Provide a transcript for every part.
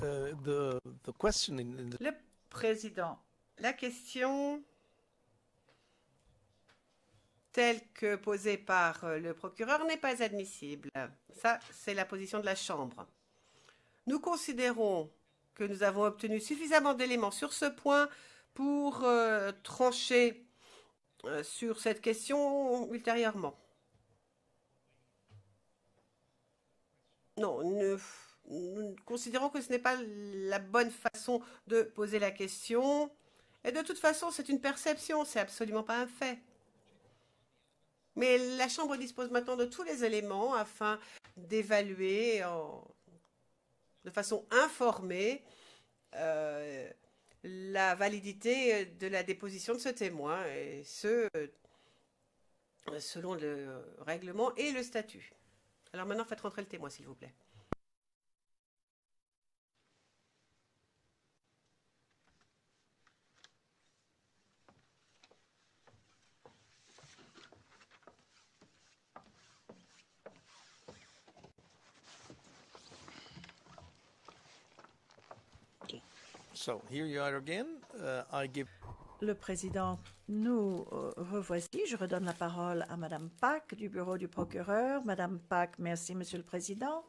the question in the... Le président, la question telle que posée par le procureur n'est pas admissible. Ça, c'est la position de la Chambre. Nous considérons que nous avons obtenu suffisamment d'éléments sur ce point pour trancher sur cette question ultérieurement. Non, nous considérons que ce n'est pas la bonne façon de poser la question. Et de toute façon, c'est une perception, c'est absolument pas un fait. Mais la Chambre dispose maintenant de tous les éléments afin d'évaluer de façon informée la validité de la déposition de ce témoin, et ce, selon le règlement et le statut. Alors maintenant, faites rentrer le témoin, s'il vous plaît. So here you are again. I give... Le président, nous revoici. Je redonne la parole à Madame Pack du bureau du procureur. Madame Pack, merci, Monsieur le Président.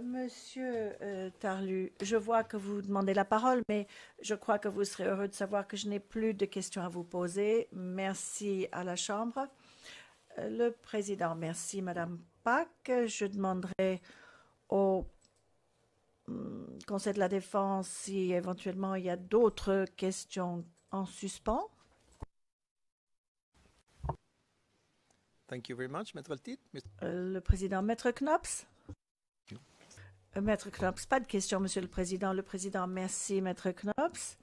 Monsieur Tarlu, je vois que vous demandez la parole, mais je crois que vous serez heureux de savoir que je n'ai plus de questions à vous poser. Merci à la Chambre. Le président, merci, Madame Pack. Je demanderai au Conseil de la Défense si éventuellement il y a d'autres questions en suspens. Thank you very much, Maître Valtit. Le président, Maître Knops. Maître Knops, pas de question, Monsieur le Président. Le président, merci, Maître Knops.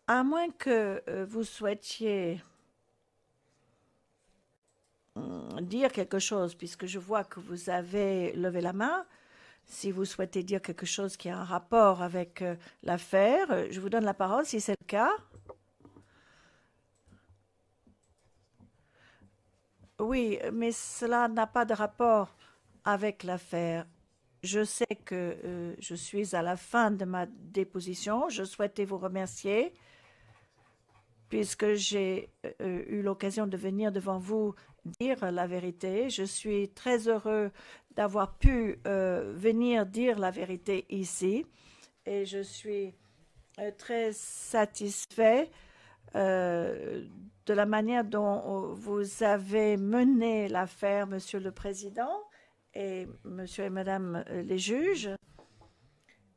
À moins que vous souhaitiez dire quelque chose, puisque je vois que vous avez levé la main. Si vous souhaitez dire quelque chose qui a un rapport avec l'affaire, je vous donne la parole si c'est le cas. Oui, mais cela n'a pas de rapport avec l'affaire. Je sais que je suis à la fin de ma déposition. Je souhaitais vous remercier puisque j'ai eu l'occasion de venir devant vous dire la vérité. Je suis très heureux d'avoir pu venir dire la vérité ici et je suis très satisfait de la manière dont vous avez mené l'affaire, Monsieur le Président et Monsieur et Madame les juges.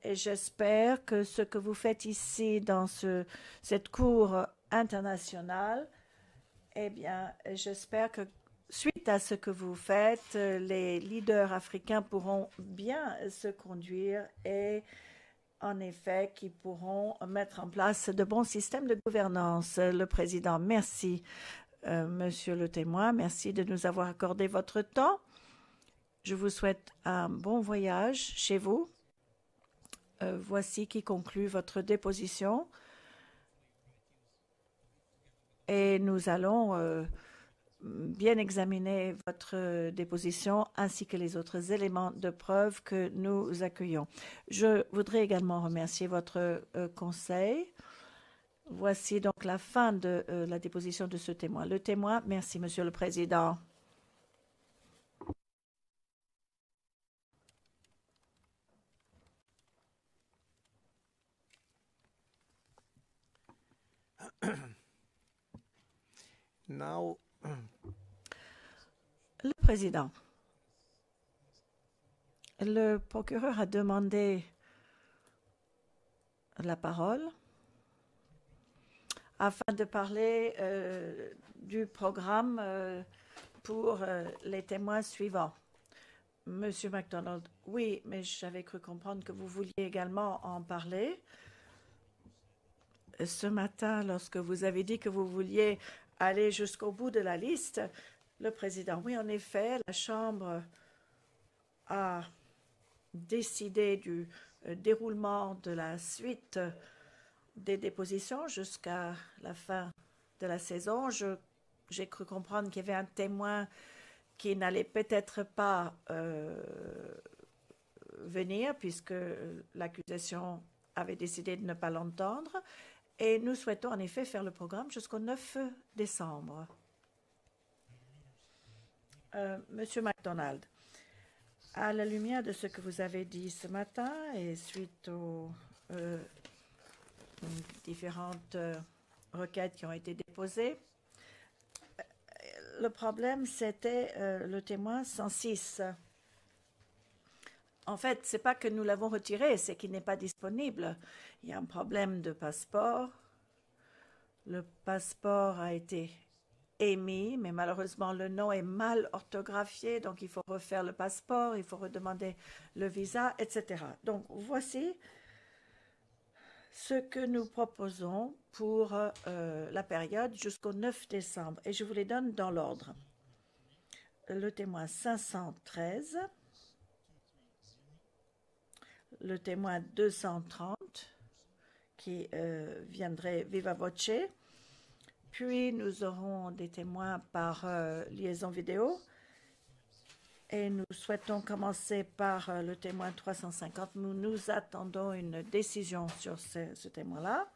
Et j'espère que ce que vous faites ici dans cette cour internationale, eh bien, j'espère que suite à ce que vous faites, les leaders africains pourront bien se conduire et en effet, qui pourront mettre en place de bons systèmes de gouvernance. Le président, merci, monsieur le témoin. Merci de nous avoir accordé votre temps. Je vous souhaite un bon voyage chez vous. Voici qui conclut votre déposition. Et nous allons bien examiner votre déposition ainsi que les autres éléments de preuve que nous accueillons. Je voudrais également remercier votre conseil. Voici donc la fin de la déposition de ce témoin. Le témoin, merci, Monsieur le Président. Now, le président, le procureur a demandé la parole afin de parler du programme pour les témoins suivants. Monsieur MacDonald, oui, mais j'avais cru comprendre que vous vouliez également en parler. Ce matin, lorsque vous avez dit que vous vouliez aller jusqu'au bout de la liste, le président, oui, en effet, la Chambre a décidé du déroulement de la suite des dépositions jusqu'à la fin de la saison. J'ai cru comprendre qu'il y avait un témoin qui n'allait peut-être pas venir puisque l'accusation avait décidé de ne pas l'entendre. Et nous souhaitons en effet faire le programme jusqu'au 9 décembre. Monsieur MacDonald, à la lumière de ce que vous avez dit ce matin et suite aux différentes requêtes qui ont été déposées, le problème c'était le témoin 106. En fait, ce n'est pas que nous l'avons retiré, c'est qu'il n'est pas disponible. Il y a un problème de passeport. Le passeport a été émis, mais malheureusement, le nom est mal orthographié, donc il faut refaire le passeport, il faut redemander le visa, etc. Donc, voici ce que nous proposons pour la période jusqu'au 9 décembre. Et je vous les donne dans l'ordre. Le témoin 513. Le témoin 230 qui viendrait viva voce. Puis nous aurons des témoins par liaison vidéo. Et nous souhaitons commencer par le témoin 350. Nous attendons une décision sur ce témoin-là.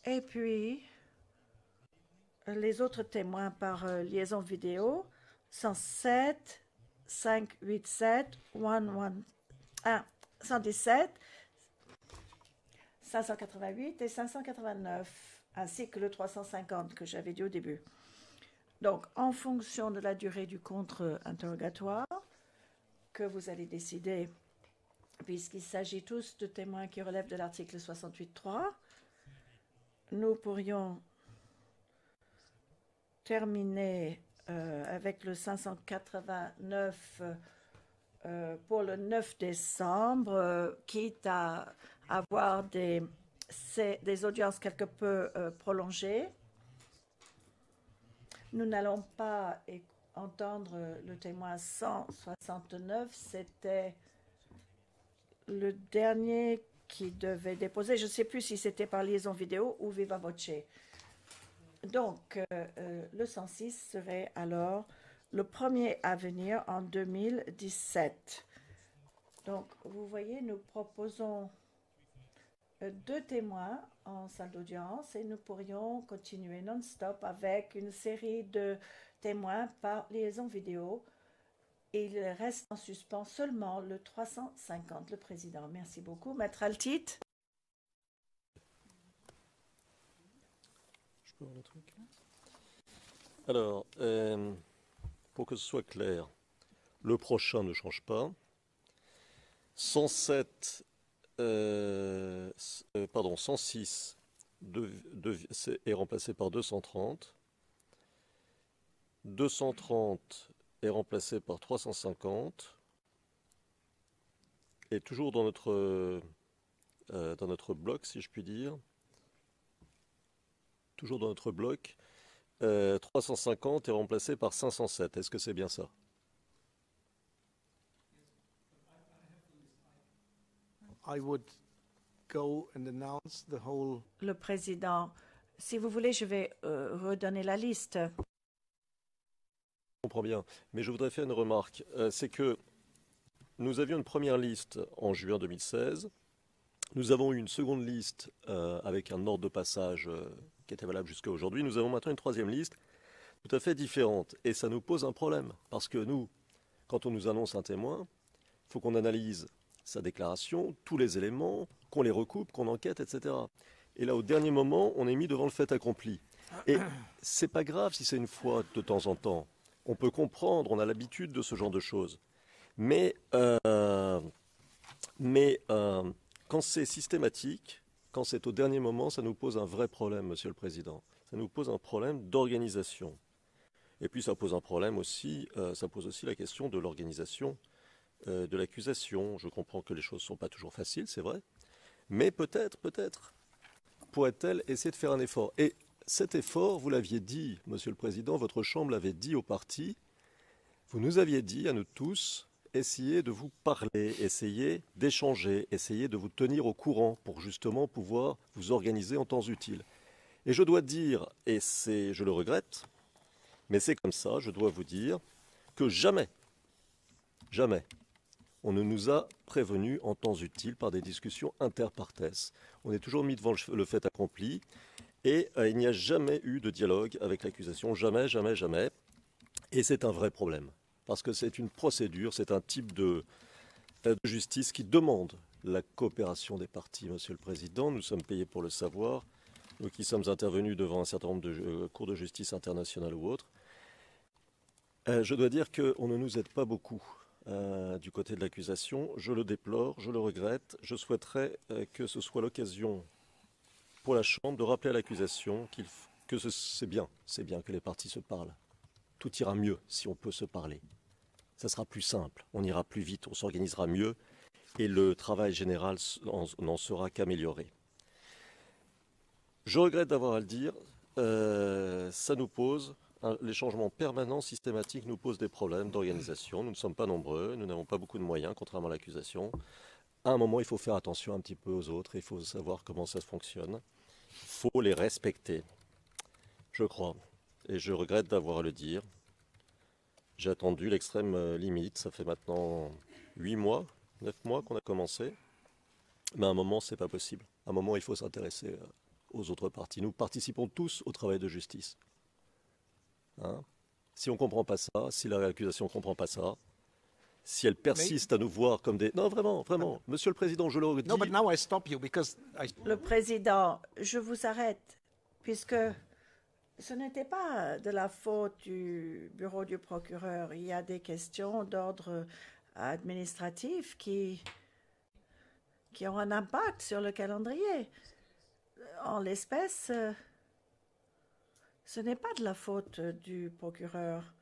Et puis les autres témoins par liaison vidéo, 107, 587, 117, 588 et 589, ainsi que le 350 que j'avais dit au début. Donc, en fonction de la durée du contre-interrogatoire que vous allez décider, puisqu'il s'agit tous de témoins qui relèvent de l'article 68.3, nous pourrions terminer avec le 589 pour le 9 décembre, quitte à avoir des audiences quelque peu prolongées. Nous n'allons pas entendre le témoin 169. C'était le dernier qui devait déposer. Je ne sais plus si c'était par liaison vidéo ou viva voce. Donc, le 106 serait alors le premier à venir en 2017. Donc, vous voyez, nous proposons 2 témoins en salle d'audience et nous pourrions continuer non-stop avec une série de témoins par liaison vidéo. Et il reste en suspens seulement le 350, le président. Merci beaucoup. Maître Altit. Je peux voir le truc? Alors, pour que ce soit clair, le prochain ne change pas. 106 est remplacé par 230. 230 est remplacé par 350. Et toujours dans notre bloc, si je puis dire, toujours dans notre bloc, 350 est remplacé par 507. Est-ce que c'est bien ça? Le président, si vous voulez, je vais redonner la liste. Je comprends bien, mais je voudrais faire une remarque. C'est que nous avions une première liste en juin 2016. Nous avons eu une seconde liste avec un ordre de passage qui était valable jusqu'à aujourd'hui. Nous avons maintenant une troisième liste tout à fait différente. Et ça nous pose un problème. Parce que nous, quand on nous annonce un témoin, il faut qu'on analyse sa déclaration, tous les éléments, qu'on les recoupe, qu'on enquête, etc. Et là, au dernier moment, on est mis devant le fait accompli. Et c'est pas grave si c'est une fois de temps en temps. On peut comprendre, on a l'habitude de ce genre de choses. Mais quand c'est systématique, quand c'est au dernier moment, ça nous pose un vrai problème, Monsieur le Président. Ça nous pose un problème d'organisation. Et puis ça pose un problème aussi, ça pose aussi la question de l'organisation de l'accusation. Je comprends que les choses ne sont pas toujours faciles, c'est vrai. Mais peut-être, pourrait-elle essayer de faire un effort. Et cet effort, vous l'aviez dit, Monsieur le Président, votre Chambre l'avait dit au parti, vous nous aviez dit à nous tous, essayez de vous parler, essayez d'échanger, essayez de vous tenir au courant pour justement pouvoir vous organiser en temps utile. Et je dois dire, et je le regrette, Mais c'est comme ça, je dois vous dire, que jamais, jamais, on ne nous a prévenus en temps utile par des discussions interpartes. On est toujours mis devant le fait accompli et il n'y a jamais eu de dialogue avec l'accusation. Jamais, jamais, jamais. Et c'est un vrai problème. Parce que c'est une procédure, c'est un type de justice qui demande la coopération des parties, Monsieur le Président. Nous sommes payés pour le savoir. Nous qui sommes intervenus devant un certain nombre de cours de justice internationale ou autres. Je dois dire qu'on ne nous aide pas beaucoup du côté de l'accusation. Je le déplore, je le regrette. Je souhaiterais que ce soit l'occasion pour la Chambre de rappeler à l'accusation que c'est bien que les parties se parlent. Tout ira mieux si on peut se parler. Ça sera plus simple, on ira plus vite, on s'organisera mieux et le travail général n'en sera qu'amélioré. Je regrette d'avoir à le dire, ça nous pose, les changements permanents, systématiques nous posent des problèmes d'organisation. Nous ne sommes pas nombreux, nous n'avons pas beaucoup de moyens, contrairement à l'accusation. À un moment, il faut faire attention un petit peu aux autres, il faut savoir comment ça fonctionne. Il faut les respecter, je crois. Et je regrette d'avoir à le dire. J'ai attendu l'extrême limite, ça fait maintenant 8 mois, 9 mois qu'on a commencé. Mais à un moment, c'est pas possible. À un moment, il faut s'intéresser aux autres parties. Nous participons tous au travail de justice. Hein? Si on ne comprend pas ça, si la réaccusation ne comprend pas ça, si elle persiste à nous voir comme des... Non, vraiment, vraiment. Monsieur le Président, je le redis. No, but now I stop you because Le Président, je vous arrête, puisque ce n'était pas de la faute du bureau du procureur. Il y a des questions d'ordre administratif qui ont un impact sur le calendrier. En l'espèce, ce n'est pas de la faute du procureur.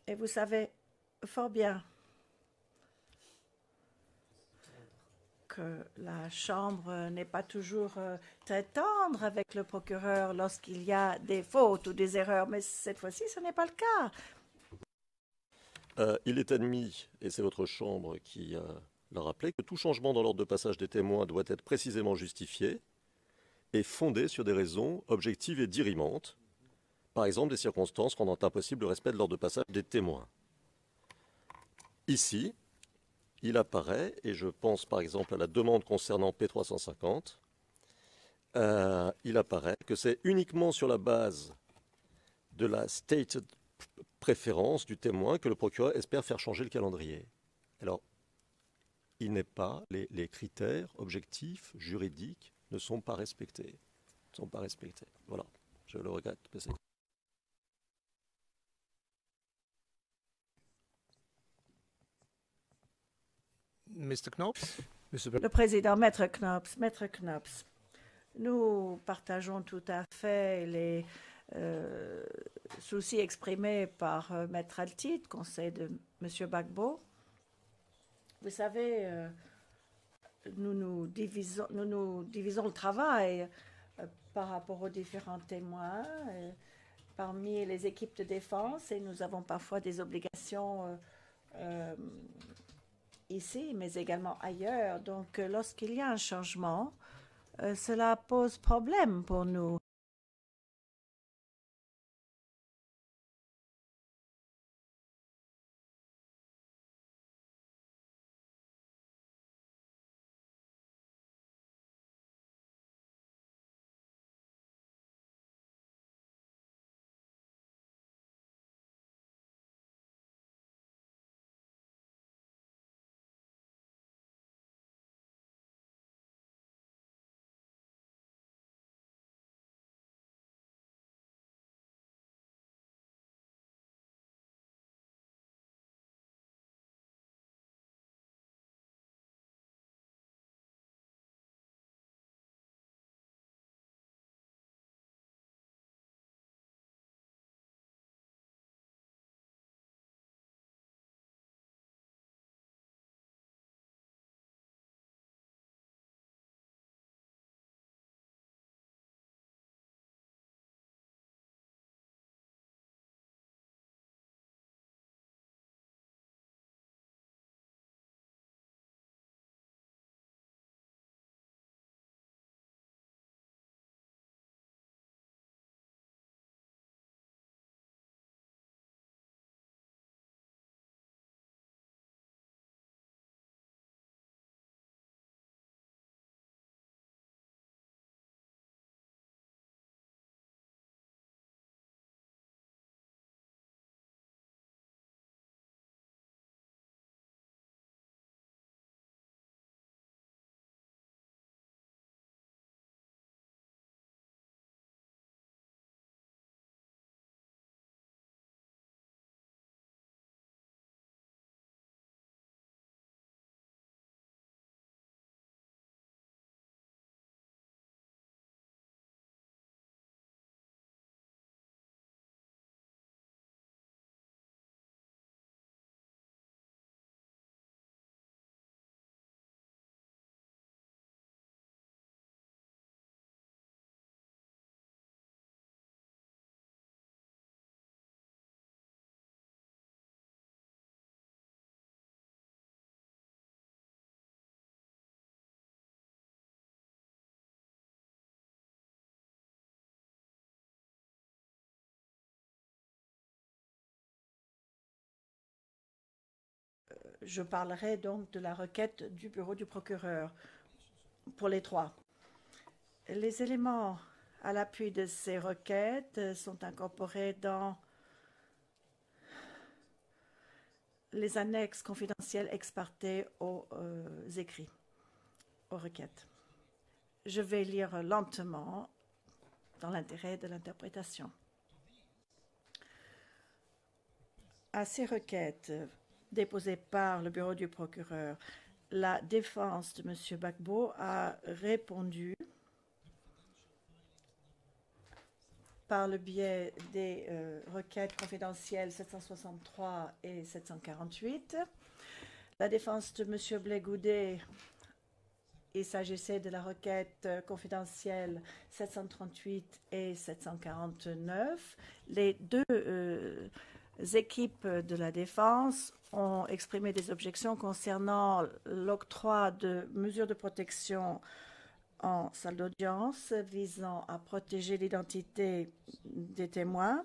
Et vous savez fort bien que la Chambre n'est pas toujours très tendre avec le procureur lorsqu'il y a des fautes ou des erreurs, mais cette fois-ci, ce n'est pas le cas. Il est admis, et c'est votre Chambre qui l'a rappelé, que tout changement dans l'ordre de passage des témoins doit être précisément justifié et fondé sur des raisons objectives et dirimantes, par exemple des circonstances rendant impossible le respect de l'ordre de passage des témoins. Ici, il apparaît, et je pense par exemple à la demande concernant P350, il apparaît que c'est uniquement sur la base de la stated préférence du témoin que le procureur espère faire changer le calendrier. Alors, il n'est pas, les critères objectifs, juridiques, ne sont pas respectés. Ne sont pas respectés. Voilà, je le regrette. Mr. Knops. Le Président, Maître Knops, nous partageons tout à fait les soucis exprimés par Maître Altid, conseil de M. Gbagbo. Vous savez, nous divisons le travail par rapport aux différents témoins parmi les équipes de défense et nous avons parfois des obligations ici, mais également ailleurs. Donc, lorsqu'il y a un changement, cela pose problème pour nous. Je parlerai donc de la requête du bureau du procureur pour les trois. Les éléments à l'appui de ces requêtes sont incorporés dans les annexes confidentielles ex parte aux écrits, aux requêtes. Je vais lire lentement dans l'intérêt de l'interprétation. À ces requêtes déposées par le bureau du procureur, la défense de M. Gbagbo a répondu par le biais des requêtes confidentielles 763 et 748. La défense de M. Blé Goudet, il s'agissait de la requête confidentielle 738 et 749. Les deux équipes de la défense ont exprimé des objections concernant l'octroi de mesures de protection en salle d'audience visant à protéger l'identité des témoins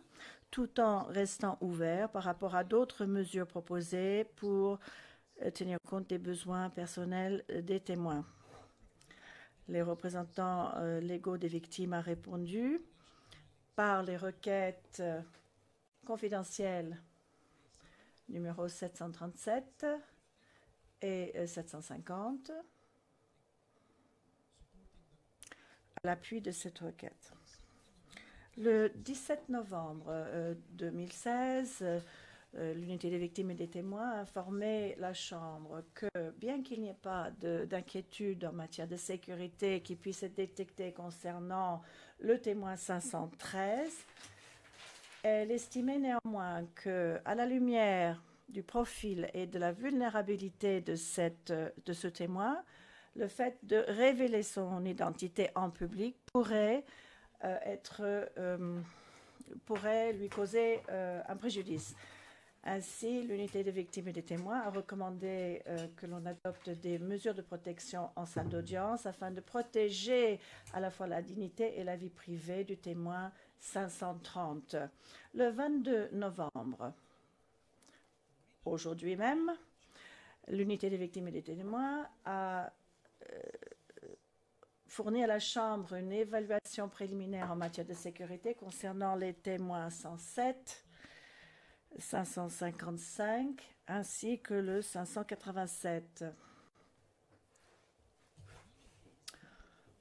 tout en restant ouvert par rapport à d'autres mesures proposées pour tenir compte des besoins personnels des témoins. Les représentants légaux des victimes ont répondu par les requêtes confidentielles numéro 737 et 750 à l'appui de cette requête. Le 17 novembre 2016, l'unité des victimes et des témoins a informé la Chambre que, bien qu'il n'y ait pas d'inquiétude en matière de sécurité qui puisse être détectée concernant le témoin 513, elle estimait néanmoins que, à la lumière du profil et de la vulnérabilité de ce témoin, le fait de révéler son identité en public pourrait lui causer un préjudice. Ainsi, l'unité des victimes et des témoins a recommandé que l'on adopte des mesures de protection en salle d'audience afin de protéger à la fois la dignité et la vie privée du témoin 530. Le 22 novembre, aujourd'hui même, l'unité des victimes et des témoins a fourni à la Chambre une évaluation préliminaire en matière de sécurité concernant les témoins 107, 555 ainsi que le 587.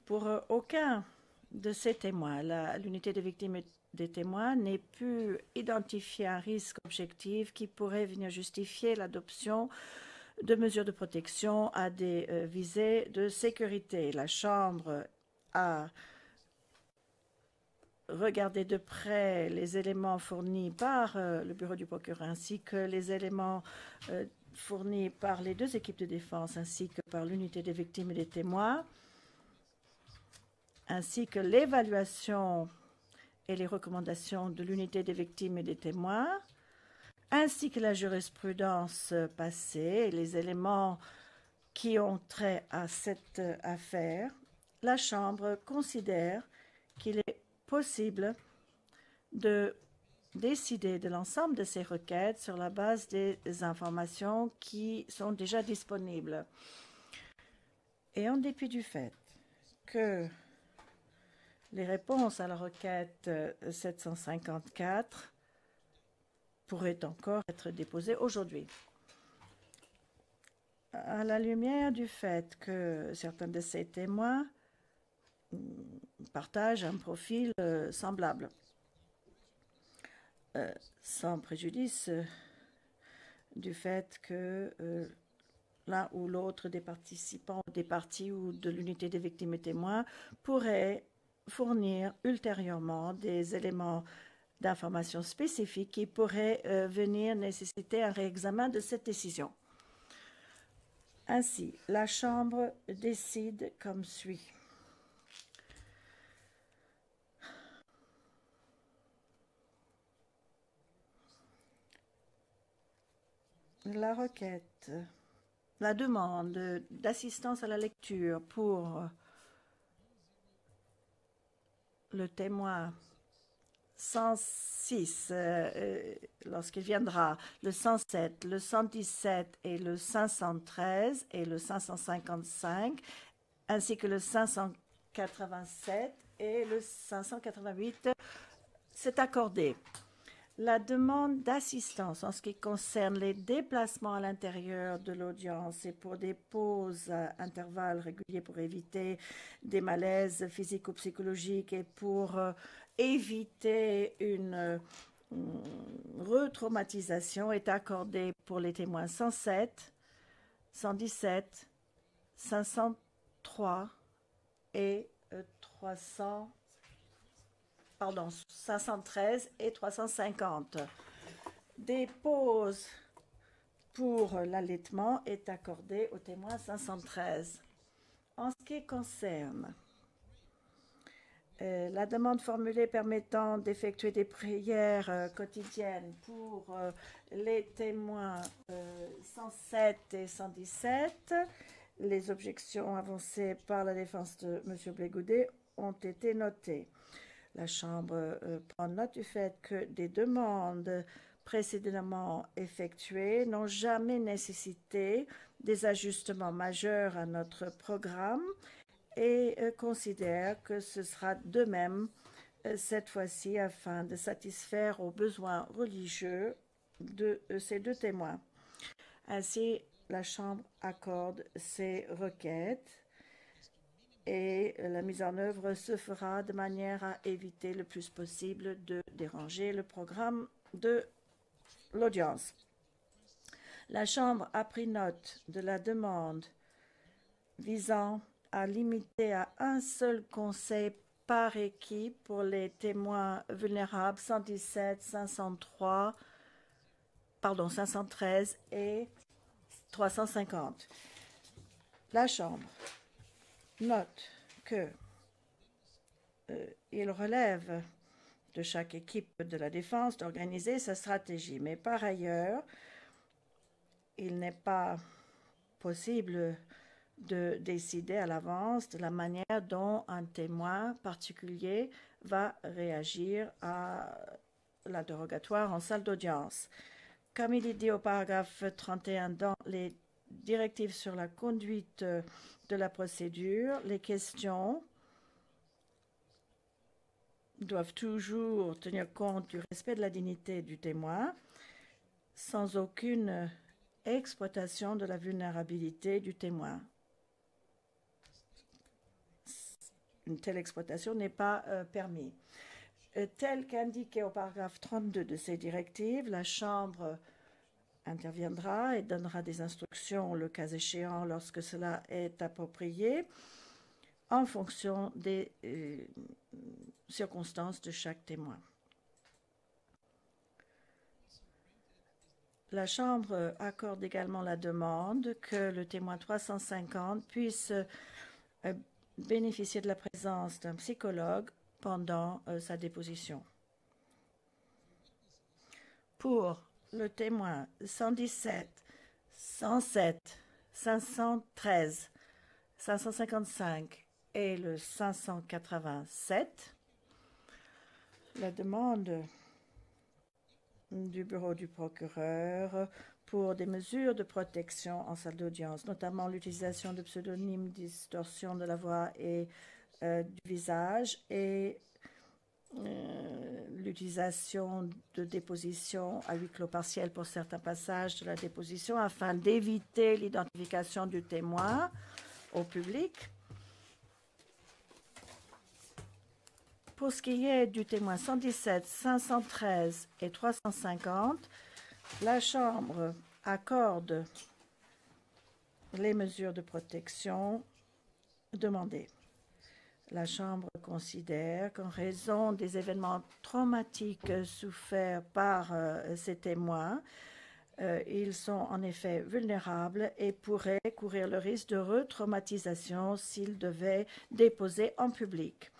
Pour aucun de ces témoins, l'unité des victimes et des témoins n'ait pu identifier un risque objectif qui pourrait venir justifier l'adoption de mesures de protection à des visées de sécurité. La Chambre a regardé de près les éléments fournis par le bureau du procureur ainsi que les éléments fournis par les deux équipes de défense ainsi que par l'unité des victimes et des témoins, ainsi que l'évaluation et les recommandations de l'unité des victimes et des témoins, ainsi que la jurisprudence passée et les éléments qui ont trait à cette affaire. La Chambre considère qu'il est possible de décider de l'ensemble de ces requêtes sur la base des informations qui sont déjà disponibles. Et en dépit du fait que les réponses à la requête 754 pourraient encore être déposées aujourd'hui. À la lumière du fait que certains de ces témoins partagent un profil semblable, sans préjudice du fait que l'un ou l'autre des participants, des parties ou de l'unité des victimes et témoins pourrait fournir ultérieurement des éléments d'information spécifiques qui pourraient venir nécessiter un réexamen de cette décision. Ainsi, la Chambre décide comme suit. La requête, la demande d'assistance à la lecture pour le témoin 106 lorsqu'il viendra, le 107, le 117 et le 513 et le 555, ainsi que le 587 et le 588, c'est accordé. La demande d'assistance en ce qui concerne les déplacements à l'intérieur de l'audience et pour des pauses à intervalles réguliers pour éviter des malaises physiques ou psychologiques et pour éviter une retraumatisation est accordée pour les témoins 107, 117, 503 et 513 et 350. Des pauses pour l'allaitement est accordée au témoin 513. En ce qui concerne la demande formulée permettant d'effectuer des prières quotidiennes pour les témoins 107 et 117, les objections avancées par la défense de M. Blégoudet ont été notées. La Chambre prend note du fait que des demandes précédemment effectuées n'ont jamais nécessité des ajustements majeurs à notre programme et considère que ce sera de même cette fois-ci afin de satisfaire aux besoins religieux de ces deux témoins. Ainsi, la Chambre accorde ces requêtes et la mise en œuvre se fera de manière à éviter le plus possible de déranger le programme de l'audience. La Chambre a pris note de la demande visant à limiter à un seul conseil par équipe pour les témoins vulnérables 117, 513 et 350. La Chambre note que il relève de chaque équipe de la défense d'organiser sa stratégie, mais par ailleurs, il n'est pas possible de décider à l'avance de la manière dont un témoin particulier va réagir à l'interrogatoire en salle d'audience. Comme il est dit au paragraphe 31 dans les directives sur la conduite de la procédure, les questions doivent toujours tenir compte du respect de la dignité du témoin sans aucune exploitation de la vulnérabilité du témoin. Une telle exploitation n'est pas permise. Tel qu'indiqué au paragraphe 32 de ces directives, la Chambre interviendra et donnera des instructions, le cas échéant, lorsque cela est approprié, en fonction des circonstances de chaque témoin. La Chambre accorde également la demande que le témoin 350 puisse bénéficier de la présence d'un psychologue pendant sa déposition. Pour le témoin 117, 107, 513, 555 et le 587, la demande du bureau du procureur pour des mesures de protection en salle d'audience, notamment l'utilisation de pseudonymes, distorsion de la voix et du visage et l'utilisation de déposition à huis clos partiel pour certains passages de la déposition afin d'éviter l'identification du témoin au public. Pour ce qui est du témoin 117, 513 et 350, la Chambre accorde les mesures de protection demandées. La Chambre considère qu'en raison des événements traumatiques soufferts par ces témoins, ils sont en effet vulnérables et pourraient courir le risque de retraumatisation s'ils devaient déposer en public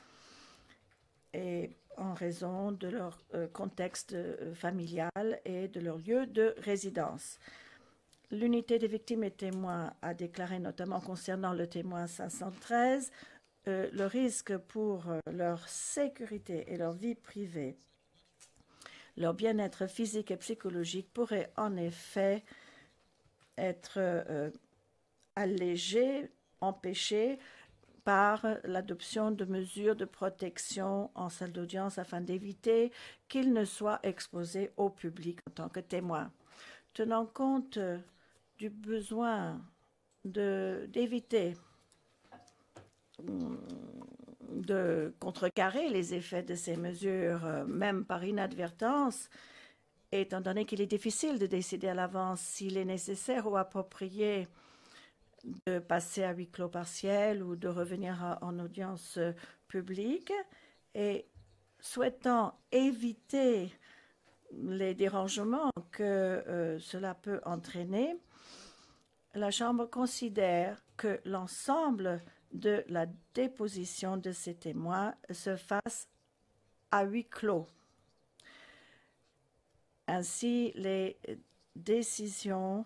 et en raison de leur contexte familial et de leur lieu de résidence. L'unité des victimes et témoins a déclaré, notamment concernant le témoin 513, le risque pour leur sécurité et leur vie privée Leur bien-être physique et psychologique pourrait en effet être allégé, empêché par l'adoption de mesures de protection en salle d'audience afin d'éviter qu'ils ne soient exposés au public en tant que témoins. Tenant compte du besoin d'éviter de contrecarrer les effets de ces mesures, même par inadvertance, étant donné qu'il est difficile de décider à l'avance s'il est nécessaire ou approprié de passer à huis clos partiel ou de revenir en audience publique, et souhaitant éviter les dérangements que cela peut entraîner, la Chambre considère que l'ensemble de la déposition de ces témoins se fasse à huis clos. Ainsi, les décisions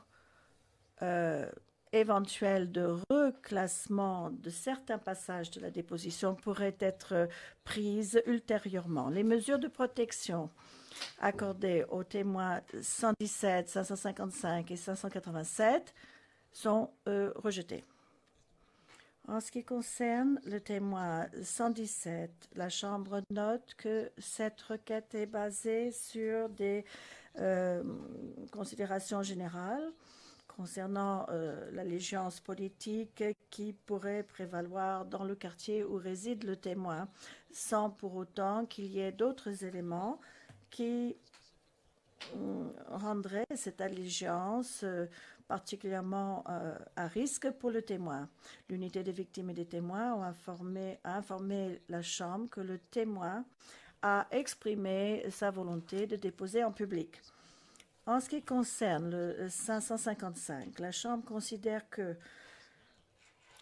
éventuelles de reclassement de certains passages de la déposition pourraient être prises ultérieurement. Les mesures de protection accordées aux témoins 117, 555 et 587 sont rejetées. En ce qui concerne le témoin 117, la Chambre note que cette requête est basée sur des considérations générales concernant l'allégeance politique qui pourrait prévaloir dans le quartier où réside le témoin, sans pour autant qu'il y ait d'autres éléments qui rendraient cette allégeance particulièrement à risque pour le témoin. L'unité des victimes et des témoins a informé la Chambre que le témoin a exprimé sa volonté de déposer en public. En ce qui concerne le 555, la Chambre considère que,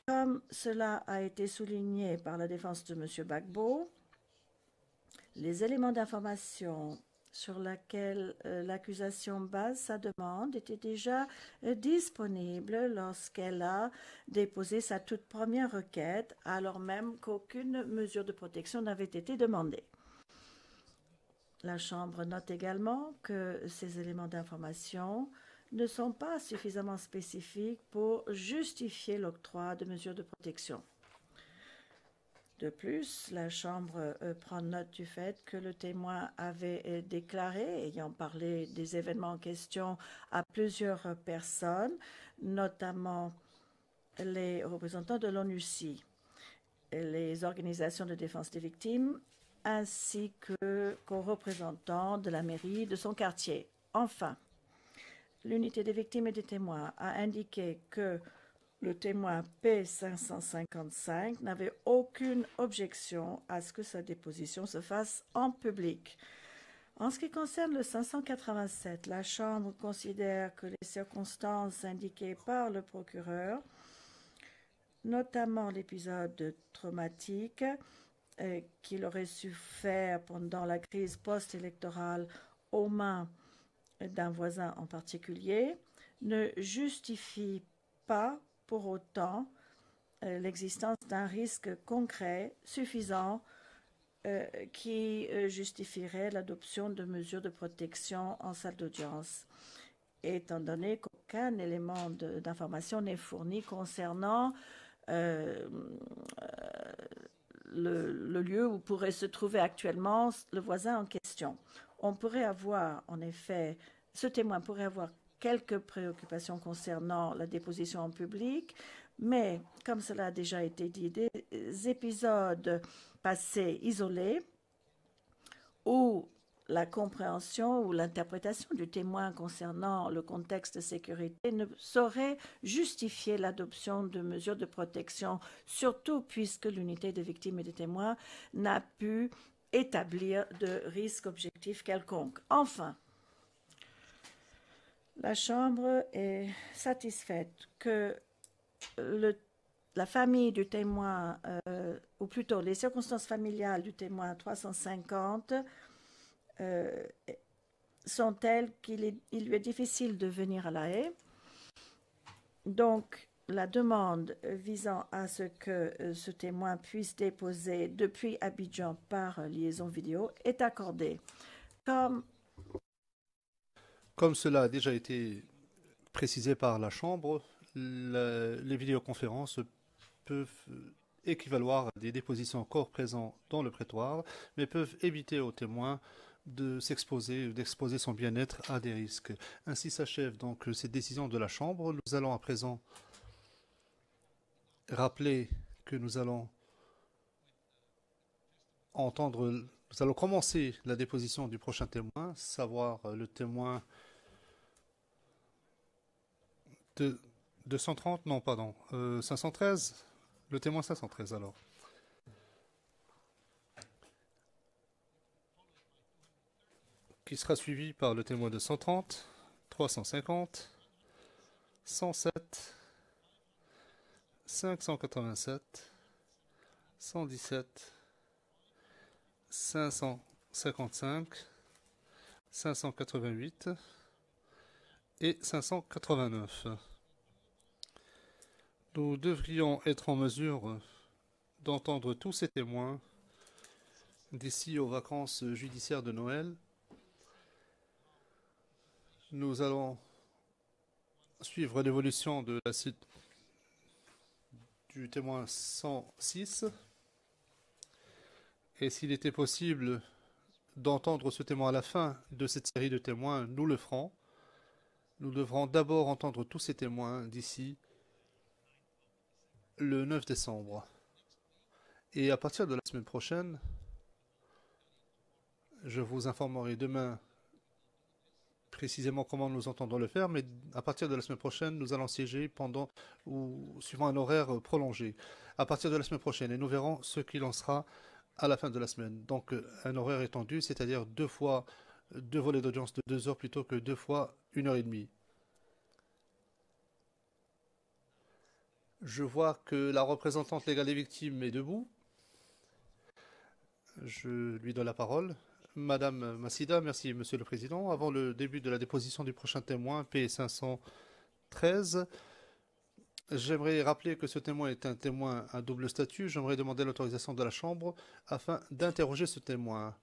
comme cela a été souligné par la défense de M. Gbagbo, les éléments d'information sur laquelle l'accusation base sa demande était déjà disponible lorsqu'elle a déposé sa toute première requête, alors même qu'aucune mesure de protection n'avait été demandée. La Chambre note également que ces éléments d'information ne sont pas suffisamment spécifiques pour justifier l'octroi de mesures de protection. De plus, la Chambre prend note du fait que le témoin avait déclaré, ayant parlé des événements en question à plusieurs personnes, notamment les représentants de l'ONUCI, les organisations de défense des victimes, ainsi qu'aux représentants de la mairie de son quartier. Enfin, l'unité des victimes et des témoins a indiqué que le témoin P555 n'avait aucune objection à ce que sa déposition se fasse en public. En ce qui concerne le 587, la Chambre considère que les circonstances indiquées par le procureur, notamment l'épisode traumatique qu'il aurait su faire pendant la crise post-électorale aux mains d'un voisin en particulier, ne justifie pas pour autant l'existence d'un risque concret suffisant qui justifierait l'adoption de mesures de protection en salle d'audience, étant donné qu'aucun élément d'information n'est fourni concernant le lieu où pourrait se trouver actuellement le voisin en question. On pourrait avoir, en effet, ce témoin pourrait avoir quelques préoccupations concernant la déposition en public, mais, comme cela a déjà été dit, des épisodes passés isolés où la compréhension ou l'interprétation du témoin concernant le contexte de sécurité ne saurait justifier l'adoption de mesures de protection, surtout puisque l'unité des victimes et des témoins n'a pu établir de risque objectif quelconque. Enfin, la Chambre est satisfaite que la famille du témoin, ou plutôt les circonstances familiales du témoin 350, sont telles qu'il lui est difficile de venir à La Haye. Donc, la demande visant à ce que ce témoin puisse déposer depuis Abidjan par liaison vidéo est accordée. Comme Comme cela a déjà été précisé par la Chambre, les vidéoconférences peuvent équivaloir à des dépositions encore présentes dans le prétoire, mais peuvent éviter aux témoins de s'exposer ou d'exposer son bien-être à des risques. Ainsi s'achève donc cette décision de la Chambre. Nous allons à présent rappeler que nous allons commencer la déposition du prochain témoin, savoir le témoin de 230, non, pardon, 513, le témoin 513 alors. Qui sera suivi par le témoin de 130, 350, 107, 587, 117, 555, 588 et 589. Nous devrions être en mesure d'entendre tous ces témoins d'ici aux vacances judiciaires de Noël. Nous allons suivre l'évolution de la suite du témoin 106. Et s'il était possible d'entendre ce témoin à la fin de cette série de témoins, nous le ferons. Nous devrons d'abord entendre tous ces témoins d'ici le 9 décembre. Et à partir de la semaine prochaine, je vous informerai demain précisément comment nous entendons le faire, mais à partir de la semaine prochaine, nous allons siéger pendant ou suivant un horaire prolongé. À partir de la semaine prochaine, et nous verrons ce qu'il en sera à la fin de la semaine. Donc un horaire étendu, c'est-à-dire 2 fois 2 volets d'audience de 2 heures plutôt que 2 fois 1h30. Je vois que la représentante légale des victimes est debout. Je lui donne la parole. Madame Massida, merci Monsieur le Président. Avant le début de la déposition du prochain témoin, P513, j'aimerais rappeler que ce témoin est un témoin à double statut. J'aimerais demander l'autorisation de la Chambre afin d'interroger ce témoin.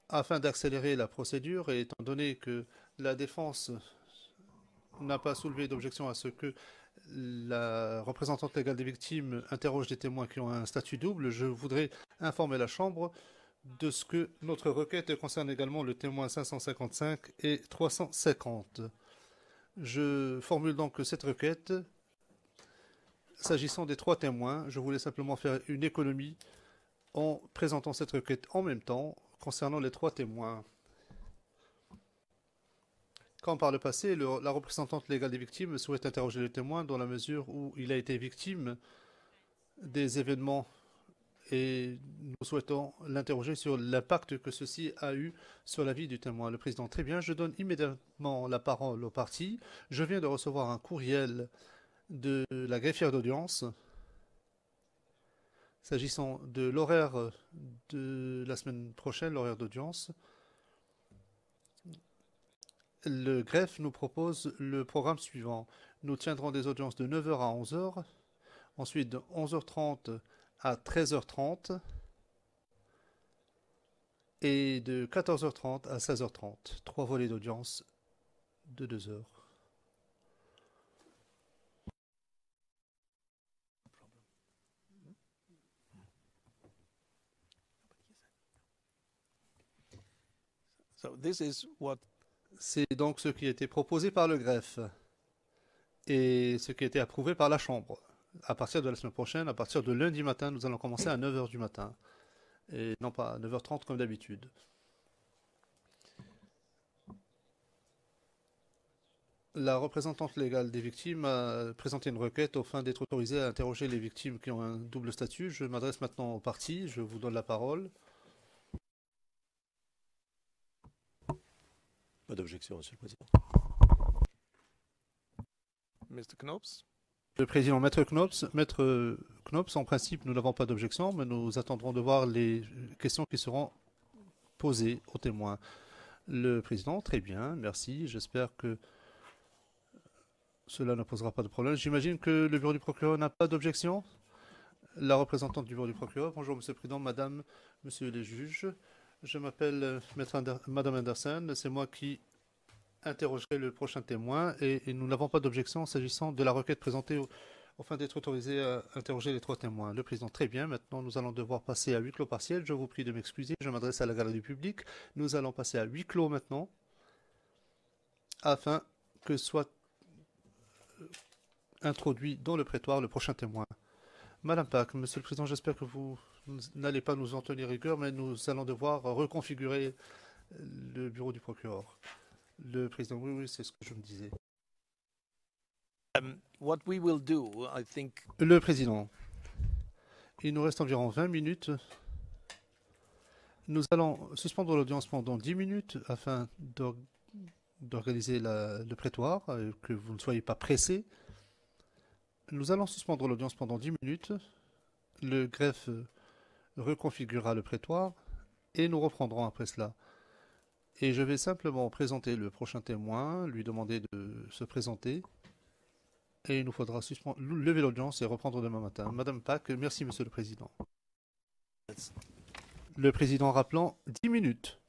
Afin d'accélérer la procédure, et étant donné que la défense n'a pas soulevé d'objection à ce que la représentante légale des victimes interroge des témoins qui ont un statut double, je voudrais informer la Chambre de ce que notre requête concerne également le témoin 555 et 350. Je formule donc cette requête. S'agissant des 3 témoins, je voulais simplement faire une économie en présentant cette requête en même temps concernant les 3 témoins. Comme par le passé, la représentante légale des victimes souhaite interroger le témoin dans la mesure où il a été victime des événements et nous souhaitons l'interroger sur l'impact que ceci a eu sur la vie du témoin. Le président, très bien, je donne immédiatement la parole aux parties. Je viens de recevoir un courriel de la greffière d'audience s'agissant de l'horaire de la semaine prochaine, l'horaire d'audience. Le greffe nous propose le programme suivant. Nous tiendrons des audiences de 9h à 11h, ensuite de 11h30 à 13h30 et de 14h30 à 16h30. 3 volets d'audience de 2 heures. C'est donc ce qui a été proposé par le greffe et ce qui a été approuvé par la Chambre. À partir de la semaine prochaine, à partir de lundi matin, nous allons commencer à 9h du matin et non pas à 9h30 comme d'habitude. La représentante légale des victimes a présenté une requête aux fins d'être autorisée à interroger les victimes qui ont un double statut. Je m'adresse maintenant aux parties. Je vous donne la parole. Pas d'objection, Monsieur le Président. Mr. Knops. Le président, Maître Knops, en principe, nous n'avons pas d'objection, mais nous attendrons de voir les questions qui seront posées aux témoins. Le président, très bien, merci. J'espère que cela ne posera pas de problème. J'imagine que le bureau du procureur n'a pas d'objection. La représentante du bureau du procureur. Bonjour, Monsieur le Président, Madame, Monsieur les juges. Je m'appelle Madame Anderson. C'est moi qui interrogerai le prochain témoin et nous n'avons pas d'objection s'agissant de la requête présentée afin d'être autorisé à interroger les 3 témoins. Le président, très bien. Maintenant, nous allons devoir passer à huis clos partiel. Je vous prie de m'excuser. Je m'adresse à la galerie du public. Nous allons passer à huis clos maintenant afin que soit introduit dans le prétoire le prochain témoin. Madame Pack, Monsieur le Président, j'espère que vous n'allez pas nous en tenir rigueur, mais nous allons devoir reconfigurer le bureau du procureur. Le Président, oui, c'est ce que je me disais. What we will do, I think. Le Président, il nous reste environ 20 minutes. Nous allons suspendre l'audience pendant 10 minutes afin d'organiser le prétoire, que vous ne soyez pas pressés. Nous allons suspendre l'audience pendant 10 minutes. Le greffe reconfigurera le prétoire et nous reprendrons après cela. Et je vais simplement présenter le prochain témoin, lui demander de se présenter. Et il nous faudra lever l'audience et reprendre demain matin. Madame Pack, merci Monsieur le Président. Le Président rappelant 10 minutes.